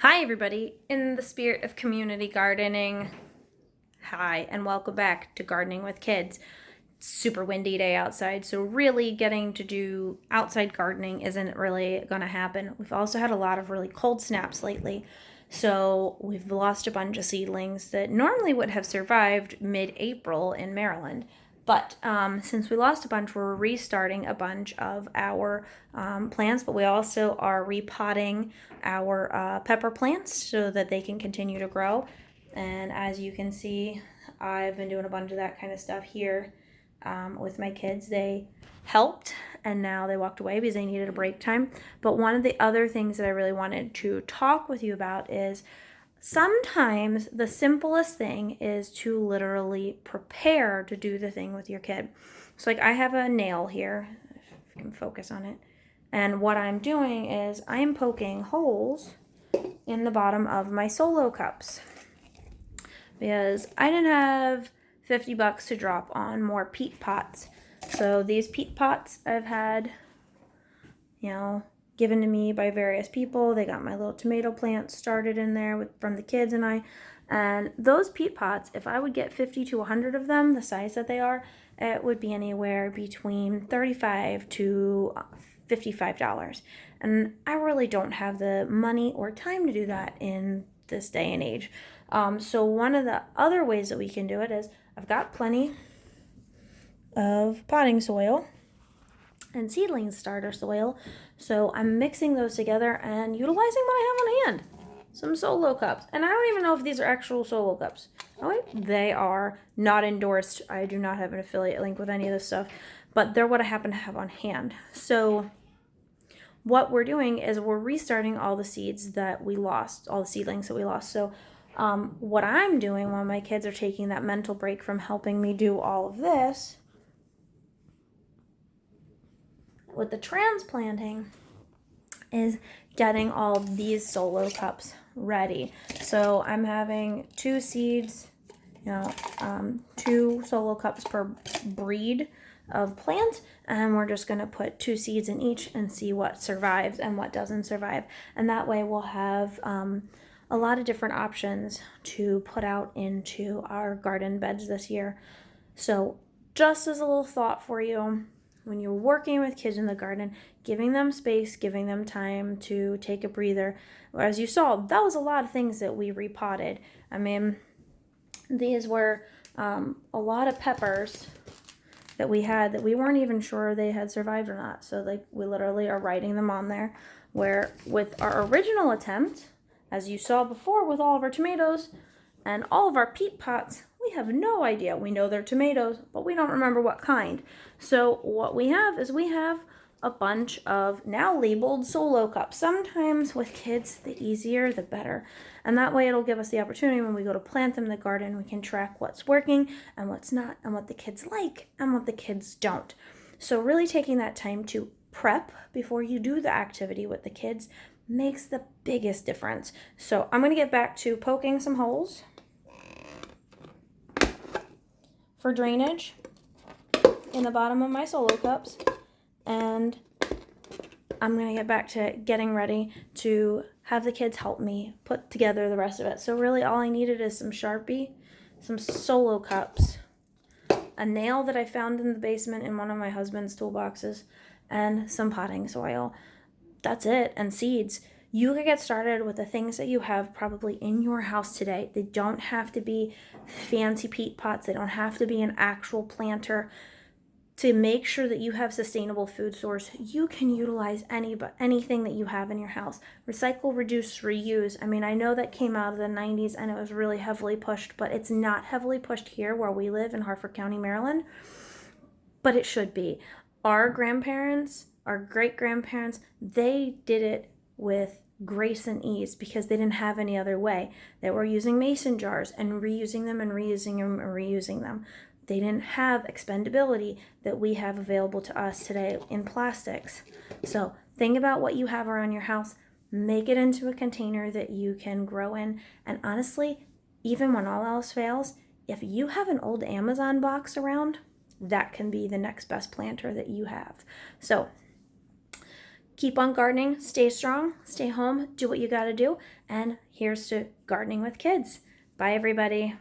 Hi, everybody. In the spirit of community gardening, hi, and welcome back to Gardening with Kids. Super windy day outside, so really getting to do outside gardening isn't really going to happen. We've also had a lot of really cold snaps lately, so we've lost a bunch of seedlings that normally would have survived mid-April in Maryland. But since we lost a bunch, we're restarting a bunch of our plants, but we also are repotting our pepper plants so that they can continue to grow. And as you can see, I've been doing a bunch of that kind of stuff here with my kids. They helped and now they walked away because they needed a break time. But one of the other things that I really wanted to talk with you about is sometimes the simplest thing is to literally prepare to do the thing with your kid. So, like, I have a nail here, if you can focus on it. And what I'm doing is I'm poking holes in the bottom of my solo cups because I didn't have $50 to drop on more peat pots. So these peat pots I've had, given to me by various people. They got my little tomato plants started in there from the kids and I. And those peat pots, if I would get 50 to 100 of them, the size that they are, it would be anywhere between $35 to $55. And I really don't have the money or time to do that in this day and age. So one of the other ways that we can do it is I've got plenty of potting soil and seedling starter soil. So I'm mixing those together and utilizing what I have on hand. Some solo cups. And I don't even know if these are actual solo cups. Oh wait, they are not endorsed. I do not have an affiliate link with any of this stuff, but they're what I happen to have on hand. So what we're doing is we're restarting all the seeds that we lost, all the seedlings that we lost. So what I'm doing while my kids are taking that mental break from helping me do all of this with the transplanting is getting all these solo cups ready. So I'm having two seeds, two solo cups per breed of plant, and we're just going to put two seeds in each and see what survives and what doesn't survive. And that way we'll have a lot of different options to put out into our garden beds this year. So just as a little thought for you, when you're working with kids in the garden, giving them space, giving them time to take a breather. As you saw, that was a lot of things that we repotted. I mean, these were a lot of peppers that we had that we weren't even sure they had survived or not. So we literally are writing them on there. Where with our original attempt, as you saw before with all of our tomatoes and all of our peat pots, we have no idea. We know they're tomatoes, but we don't remember what kind. So what we have is we have a bunch of now labeled solo cups. Sometimes with kids, the easier, the better. And that way it'll give us the opportunity when we go to plant them in the garden, we can track what's working and what's not, and what the kids like and what the kids don't. So really taking that time to prep before you do the activity with the kids makes the biggest difference. So I'm going to get back to poking some holes for drainage in the bottom of my solo cups, and I'm going to get back to getting ready to have the kids help me put together the rest of it. So really all I needed is some Sharpie, some solo cups, a nail that I found in the basement in one of my husband's toolboxes, and some potting soil. That's it, and seeds. You can get started with the things that you have probably in your house today. They don't have to be fancy peat pots. They don't have to be an actual planter. To make sure that you have sustainable food source, you can utilize anything that you have in your house. Recycle, reduce, reuse. I mean, I know that came out of the 90s and it was really heavily pushed, but it's not heavily pushed here where we live in Harford County, Maryland. But it should be. Our grandparents, our great-grandparents, they did it with grace and ease because they didn't have any other way. They were using mason jars and reusing them and reusing them and reusing them. They didn't have expendability that we have available to us today in plastics. So think about what you have around your house. Make it into a container that you can grow in. And honestly, even when all else fails, if you have an old Amazon box around, that can be the next best planter that you have. So keep on gardening, stay strong, stay home, do what you gotta do, and here's to gardening with kids. Bye, everybody.